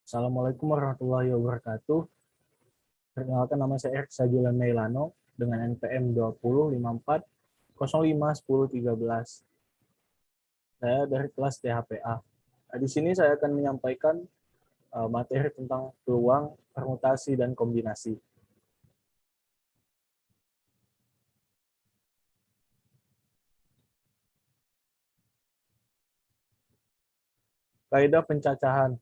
Assalamualaikum warahmatullahi wabarakatuh. Perkenalkan, nama saya Erik Sajulan Meilano dengan NPM 2054051013. Saya dari kelas THPA. Nah, di sini saya akan menyampaikan materi tentang peluang, permutasi, dan kombinasi. Kaidah pencacahan.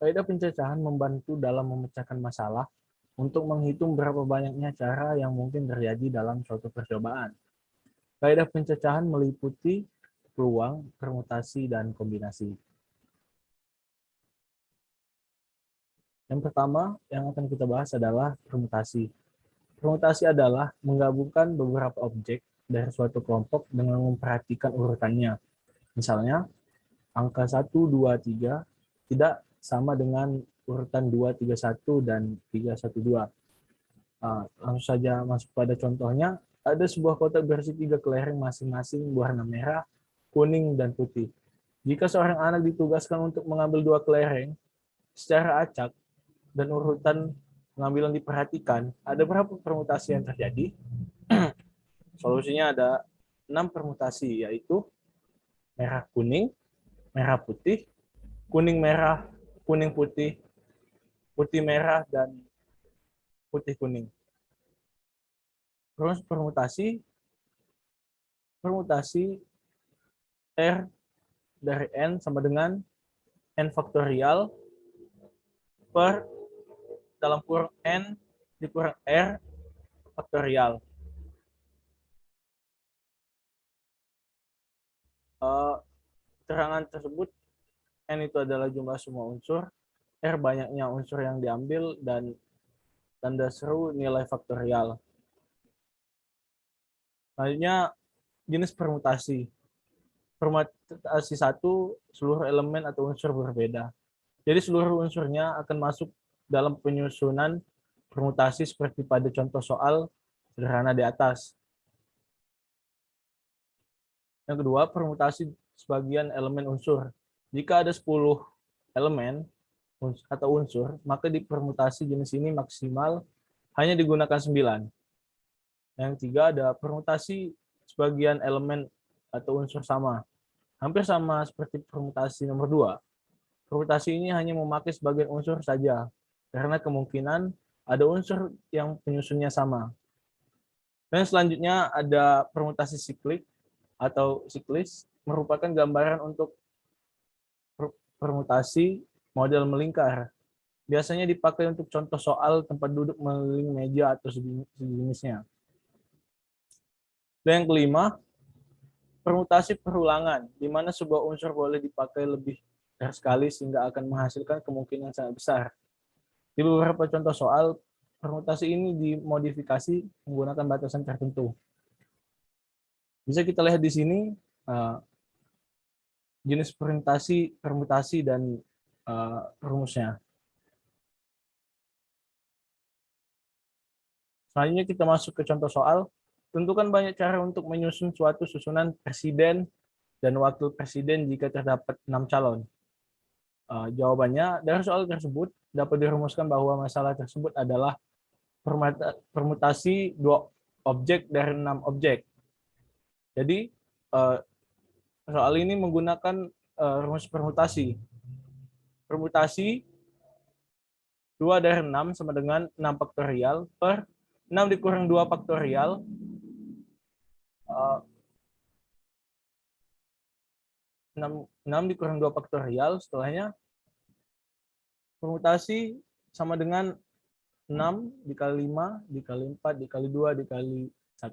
Kaidah pencacahan membantu dalam memecahkan masalah untuk menghitung berapa banyaknya cara yang mungkin terjadi dalam suatu percobaan. Kaidah pencacahan meliputi peluang, permutasi, dan kombinasi. Yang pertama yang akan kita bahas adalah permutasi. Permutasi adalah menggabungkan beberapa objek dari suatu kelompok dengan memperhatikan urutannya. Misalnya, angka 1, 2, 3 tidak sama dengan urutan 2, 3, 1, dan 3, 1, 2. Langsung saja masuk pada contohnya. Ada sebuah kotak berisi 3 kelereng masing-masing berwarna merah, kuning, dan putih. Jika seorang anak ditugaskan untuk mengambil 2 kelereng, secara acak dan urutan pengambilan diperhatikan, ada berapa permutasi yang terjadi? Solusinya ada 6 permutasi, yaitu merah kuning, merah putih, kuning merah, kuning putih, putih merah, dan putih kuning. Terus permutasi R dari N sama dengan N faktorial per dalam kurung N dikurang R faktorial. Keterangan tersebut, N itu adalah jumlah semua unsur, R banyaknya unsur yang diambil, dan tanda seru nilai faktorial. Selanjutnya, jenis permutasi. Permutasi 1, seluruh elemen atau unsur berbeda. Jadi seluruh unsurnya akan masuk dalam penyusunan permutasi seperti pada contoh soal sederhana di atas. Yang kedua, permutasi sebagian elemen unsur. Jika ada 10 elemen atau unsur, maka di permutasi jenis ini maksimal hanya digunakan 9. Yang ketiga, ada permutasi sebagian elemen atau unsur sama. Hampir sama seperti permutasi nomor 2. Permutasi ini hanya memakai sebagian unsur saja, karena kemungkinan ada unsur yang penyusunnya sama. Dan selanjutnya ada permutasi siklik atau siklis, merupakan gambaran untuk permutasi model melingkar. Biasanya dipakai untuk contoh soal tempat duduk mengelilingi meja atau sejenisnya. Dan yang kelima, permutasi perulangan, di mana sebuah unsur boleh dipakai lebih dari sekali sehingga akan menghasilkan kemungkinan sangat besar. Di beberapa contoh soal, permutasi ini dimodifikasi menggunakan batasan tertentu. Bisa kita lihat di sini jenis permutasi dan rumusnya. Selanjutnya kita masuk ke contoh soal. Tentukan banyak cara untuk menyusun suatu susunan presiden dan wakil presiden jika terdapat 6 calon. Jawabannya, dari soal tersebut dapat dirumuskan bahwa masalah tersebut adalah permutasi 2 objek dari 6 objek. Jadi, soal ini menggunakan rumus permutasi. Permutasi 2 dari 6 sama dengan 6 faktorial per 6 dikurang 2 faktorial 6 dikurang 2 faktorial, setelahnya permutasi sama dengan 6 dikali 5 dikali 4 dikali 2 dikali 1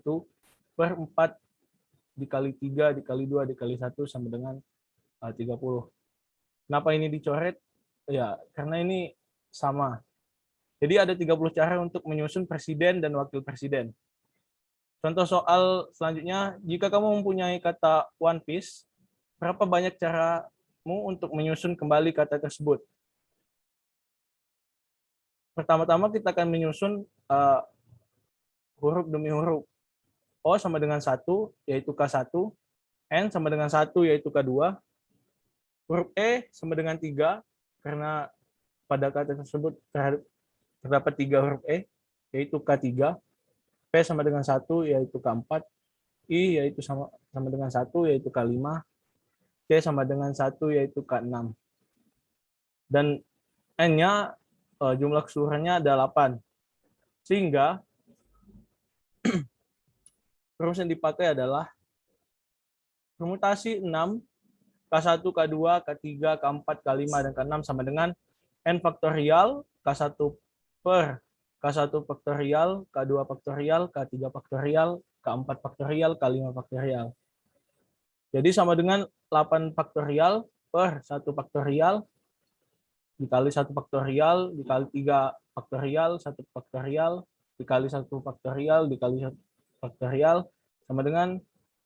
per 4 dikali 3 dikali 2 dikali 1 sama dengan 30. Kenapa ini dicoret? Ya, karena ini sama. Jadi ada 30 cara untuk menyusun presiden dan wakil presiden. Contoh soal selanjutnya, jika kamu mempunyai kata One Piece, berapa banyak caramu untuk menyusun kembali kata tersebut? Pertama-tama kita akan menyusun huruf demi huruf. O sama dengan 1, yaitu K1. N sama dengan 1 yaitu K2. Huruf E sama dengan 3 karena pada kata tersebut terdapat 3 huruf E yaitu K3. P sama dengan 1 yaitu K4. I yaitu sama dengan 1 yaitu K5. C sama dengan 1 yaitu K6. Dan N-nya jumlah keseluruhannya ada 8. Sehingga rumus yang dipakai adalah permutasi 6, K1, K2, K3, K4, K5, dan K6 sama dengan N faktorial, K1 per K1 faktorial, K2 faktorial, K3 faktorial, K4 faktorial, K5 faktorial. Jadi sama dengan 8 faktorial per 1 faktorial dikali 1 faktorial dikali 3 faktorial, 1 faktorial dikali 1 faktorial dikali 1 faktorial sama dengan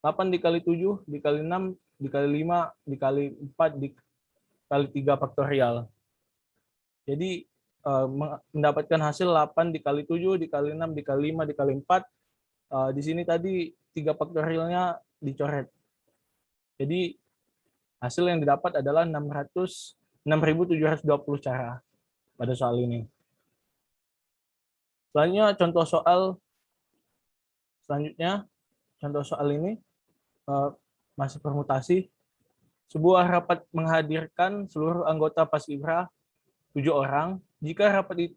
8 dikali 7 dikali 6 dikali 5 dikali 4 dikali 3 faktorial. Jadi mendapatkan hasil 8 dikali 7 dikali 6 dikali 5 dikali 4. Di sini tadi 3 faktorialnya dicoret. Jadi hasil yang didapat adalah 6.720 cara pada soal ini. Selanjutnya contoh soal ini masih permutasi. Sebuah rapat menghadirkan seluruh anggota Paskibra 7 orang. Jika rapat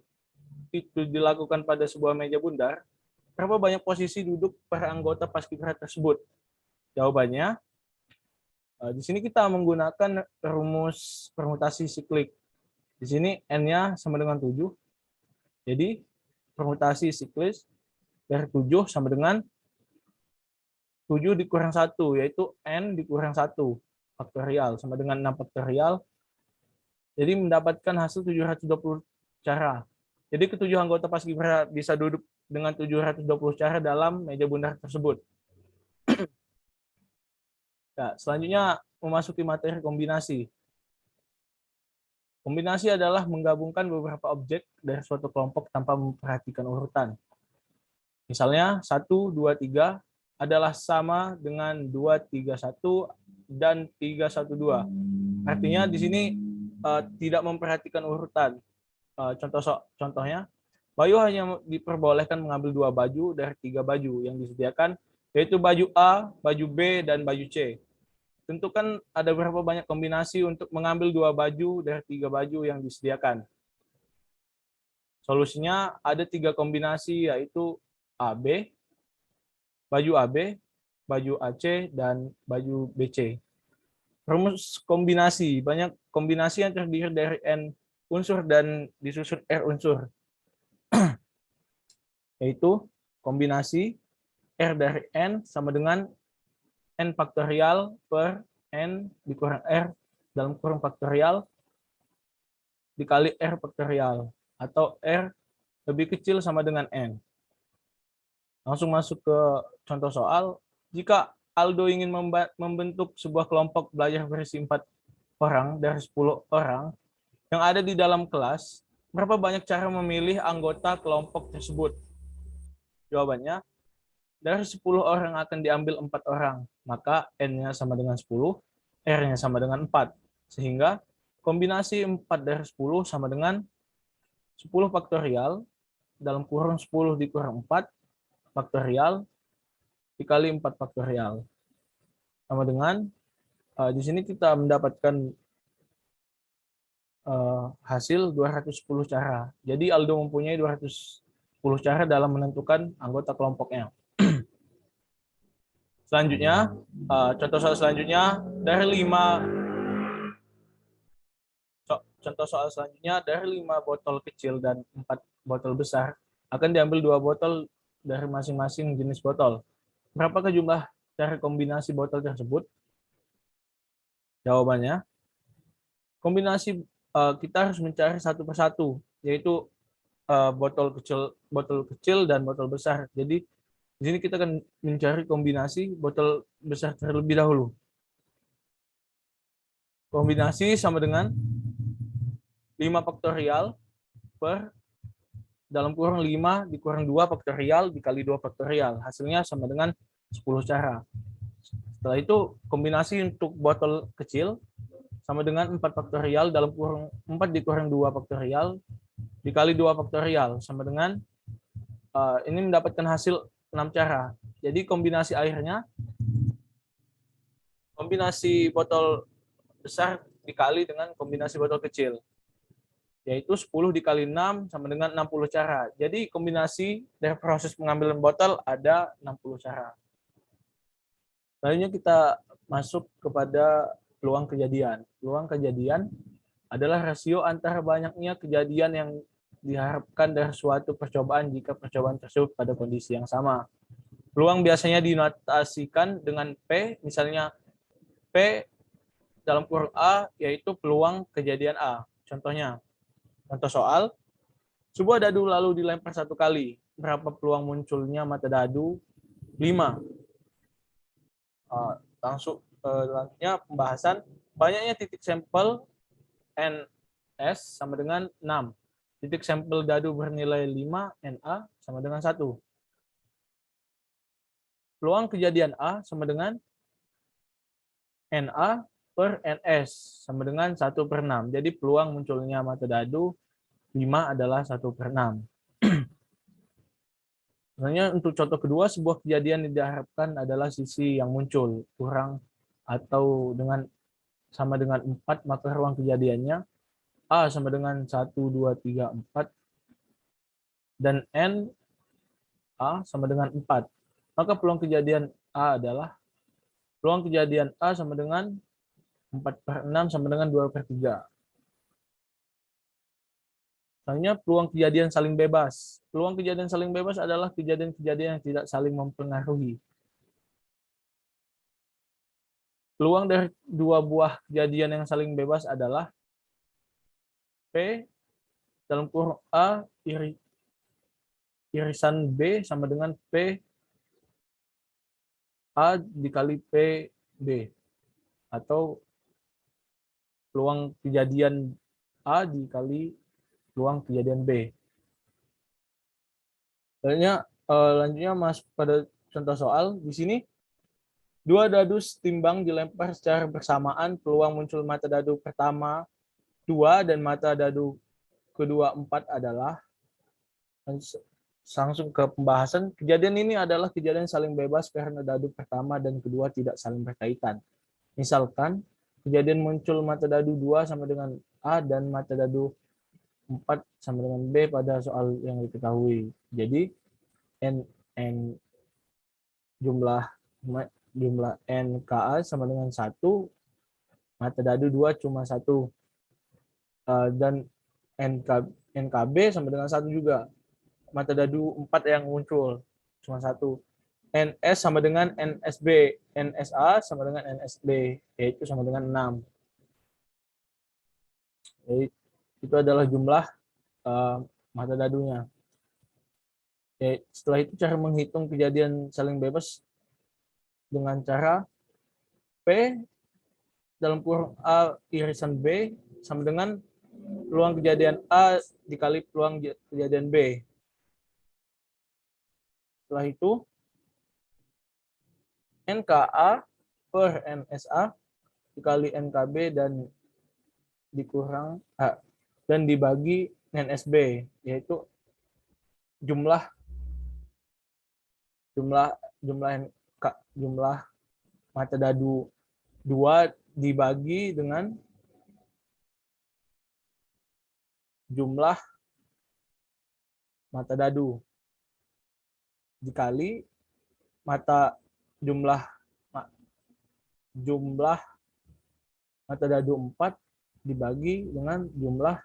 itu dilakukan pada sebuah meja bundar, berapa banyak posisi duduk para anggota Paskibra tersebut? Jawabannya, di sini kita menggunakan rumus permutasi siklik. Di sini N-nya sama dengan 7. Jadi, permutasi siklis dari 7 sama dengan 7 dikurang 1, yaitu N dikurang 1 faktorial, sama dengan 6 faktorial. Jadi, mendapatkan hasil 720 cara. Jadi, ketujuh anggota Paskibra bisa duduk dengan 720 cara dalam meja bundar tersebut. Nah, selanjutnya memasuki materi kombinasi. Kombinasi adalah menggabungkan beberapa objek dari suatu kelompok tanpa memperhatikan urutan. Misalnya 1, 2, 3 adalah sama dengan 2, 3, 1 dan 3, 1, 2. Artinya di sini tidak memperhatikan urutan. Contohnya, Bayu hanya diperbolehkan mengambil 2 baju dari 3 baju yang disediakan, yaitu baju A, baju B, dan baju C. Tentukan ada berapa banyak kombinasi untuk mengambil 2 baju dari 3 baju yang disediakan. Solusinya ada 3 kombinasi, yaitu AB, baju AB, baju AC, dan baju BC. Rumus kombinasi, banyak kombinasi yang terdiri dari N unsur dan disusun R unsur. Yaitu kombinasi R dari N sama dengan N faktorial per N dikurang R dalam kurung faktorial dikali R faktorial, atau R lebih kecil sama dengan N. Langsung masuk ke contoh soal. Jika Aldo ingin membentuk sebuah kelompok belajar versi 4 orang dari 10 orang yang ada di dalam kelas, berapa banyak cara memilih anggota kelompok tersebut? Jawabannya, dari 10 orang akan diambil 4 orang, maka N-nya sama dengan 10, R-nya sama dengan 4. Sehingga kombinasi 4 dari 10 sama dengan 10 faktorial, dalam kurung 10 dikurang 4 faktorial, dikali 4 faktorial. Sama dengan, di sini kita mendapatkan hasil 210 cara. Jadi Aldo mempunyai 210 cara dalam menentukan anggota kelompoknya. Selanjutnya, contoh soal selanjutnya dari 5 botol kecil dan 4 botol besar akan diambil 2 botol dari masing-masing jenis botol. Berapakah jumlah cara kombinasi botol tersebut? Jawabannya, kombinasi kita harus mencari satu persatu, yaitu botol kecil dan botol besar. Jadi di sini kita akan mencari kombinasi botol besar terlebih dahulu. Kombinasi sama dengan 5 faktorial per dalam kurung 5 dikurang 2 faktorial dikali 2 faktorial. Hasilnya sama dengan 10 cara. Setelah itu kombinasi untuk botol kecil sama dengan 4 faktorial dalam kurung 4 dikurang 2 faktorial dikali 2 faktorial sama dengan ini mendapatkan hasil 6 cara. Jadi kombinasi botol besar dikali dengan kombinasi botol kecil, yaitu 10 dikali 6 sama dengan 60 cara. Jadi kombinasi dari proses pengambilan botol ada 60 cara. Selanjutnya kita masuk kepada peluang kejadian. Peluang kejadian adalah rasio antara banyaknya kejadian yang diharapkan dari suatu percobaan jika percobaan tersebut pada kondisi yang sama. Peluang biasanya dinotasikan dengan P, misalnya P dalam kurung A yaitu peluang kejadian A. Contohnya, contoh soal, sebuah dadu lalu dilempar 1 kali. Berapa peluang munculnya mata dadu? 5. Langsung selanjutnya pembahasan, banyaknya titik sampel NS sama dengan 6. Titik sampel dadu bernilai 5, NA sama dengan 1. Peluang kejadian A sama dengan NA per NS sama dengan 1/6. Jadi peluang munculnya mata dadu 5 adalah 1/6. Sebenarnya untuk contoh kedua, sebuah kejadian yang diharapkan adalah sisi yang muncul kurang atau sama dengan 4, maka ruang kejadiannya A sama dengan 1, 2, 3, 4, dan N A sama dengan 4. Maka peluang kejadian A sama dengan 4/6 sama dengan 2/3. Selanjutnya peluang kejadian saling bebas. Peluang kejadian saling bebas adalah kejadian-kejadian yang tidak saling mempengaruhi. Peluang dari dua buah kejadian yang saling bebas adalah P dalam kurung A irisan B sama dengan P A dikali P B, atau peluang kejadian A dikali peluang kejadian B. Lanjutnya masuk pada contoh soal. Di sini dua dadu setimbang dilempar secara bersamaan, peluang muncul mata dadu pertama 2 dan mata dadu kedua 4 adalah, langsung ke pembahasan. Kejadian ini adalah kejadian saling bebas karena dadu pertama dan kedua tidak saling berkaitan. Misalkan kejadian muncul mata dadu 2 sama dengan A dan mata dadu 4 sama dengan B pada soal yang diketahui. Jadi jumlah NKA sama dengan 1, mata dadu 2 cuma 1, dan NKB sama dengan 1 juga. Mata dadu 4 yang muncul cuma 1. NS sama dengan NSB, NSA sama dengan NSB, yaitu sama dengan 6. Jadi itu adalah jumlah mata dadunya. Setelah itu cara menghitung kejadian saling bebas dengan cara P dalam kurung A irisan B sama dengan peluang kejadian A dikali peluang kejadian B. Setelah itu NKA per NSA dikali NKB dan dikurang A dan dibagi NSB, yaitu jumlah mata dadu 2 dibagi dengan jumlah mata dadu dikali jumlah mata dadu 4 dibagi dengan jumlah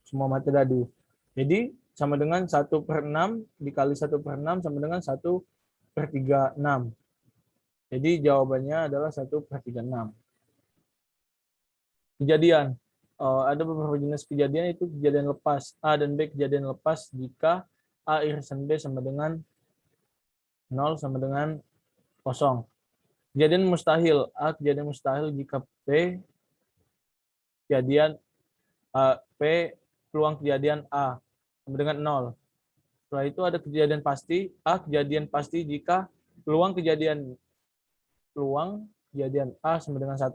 semua mata dadu. Jadi sama dengan 1/6 dikali 1/6 sama dengan 1/36. Jadi jawabannya adalah 1/36. Kejadian. Ada beberapa jenis kejadian, itu kejadian lepas. A dan B kejadian lepas jika A irisan B sama dengan 0 sama dengan 0. Kejadian mustahil. A kejadian mustahil jika P peluang kejadian A sama dengan 0. Setelah itu ada kejadian pasti. A, kejadian pasti jika peluang kejadian A sama dengan 1.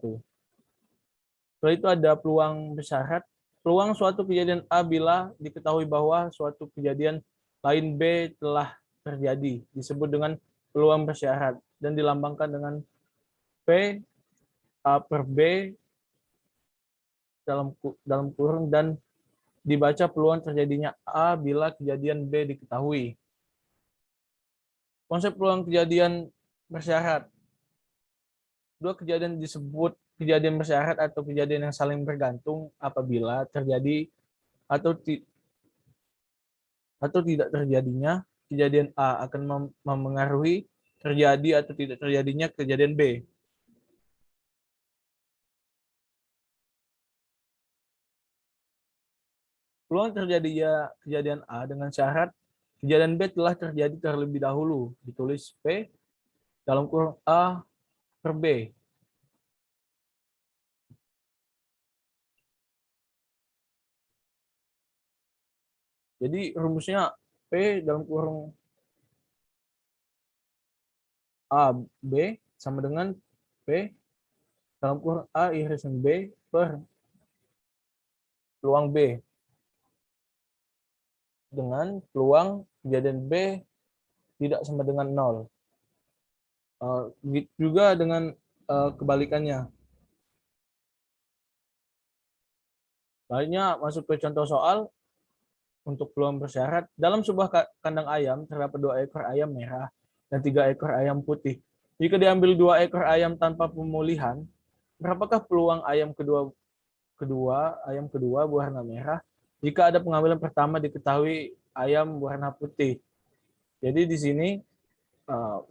Setelah itu ada peluang bersyarat. Peluang suatu kejadian A bila diketahui bahwa suatu kejadian lain B telah terjadi. Disebut dengan peluang bersyarat dan dilambangkan dengan P A per B dalam kurung dan dibaca peluang terjadinya A bila kejadian B diketahui. Konsep peluang kejadian bersyarat. Dua kejadian disebut kejadian bersyarat atau kejadian yang saling bergantung apabila terjadi atau tidak terjadinya kejadian A akan memengaruhi terjadi atau tidak terjadinya kejadian B. Peluang terjadinya kejadian A dengan syarat kejadian B telah terjadi terlebih dahulu. Ditulis P dalam kurung A per B. Jadi rumusnya P dalam kurung A B sama dengan P dalam kurung A irisan B per peluang B. Dengan peluang kejadian B tidak sama dengan 0. Juga dengan kebalikannya. Lainnya masuk ke contoh soal untuk peluang bersyarat. Dalam sebuah kandang ayam terdapat 2 ekor ayam merah dan 3 ekor ayam putih. Jika diambil 2 ekor ayam tanpa pemulihan, berapakah peluang ayam kedua berwarna merah jika ada pengambilan pertama diketahui ayam berwarna putih? Jadi di sini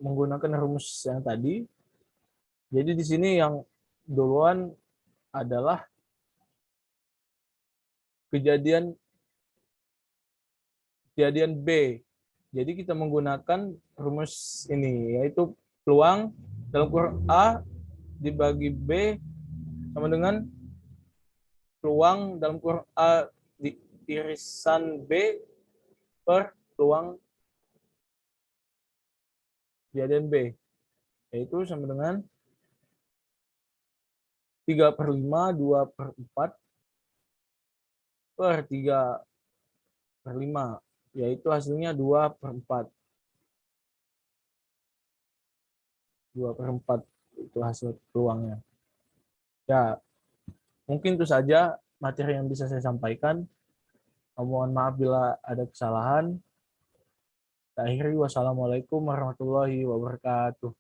menggunakan rumus yang tadi. Jadi di sini yang duluan adalah kejadian B. Jadi kita menggunakan rumus ini, yaitu peluang dalam kurung A dibagi B sama dengan peluang dalam kurung A di irisan B per peluang kejadian B. Yaitu sama dengan 3/5, 2/4 per 3/5. Yaitu hasilnya 2/4. 2/4 itu hasil peluangnya. Ya, mungkin itu saja materi yang bisa saya sampaikan. Mohon maaf bila ada kesalahan. Akhiri, wassalamualaikum warahmatullahi wabarakatuh.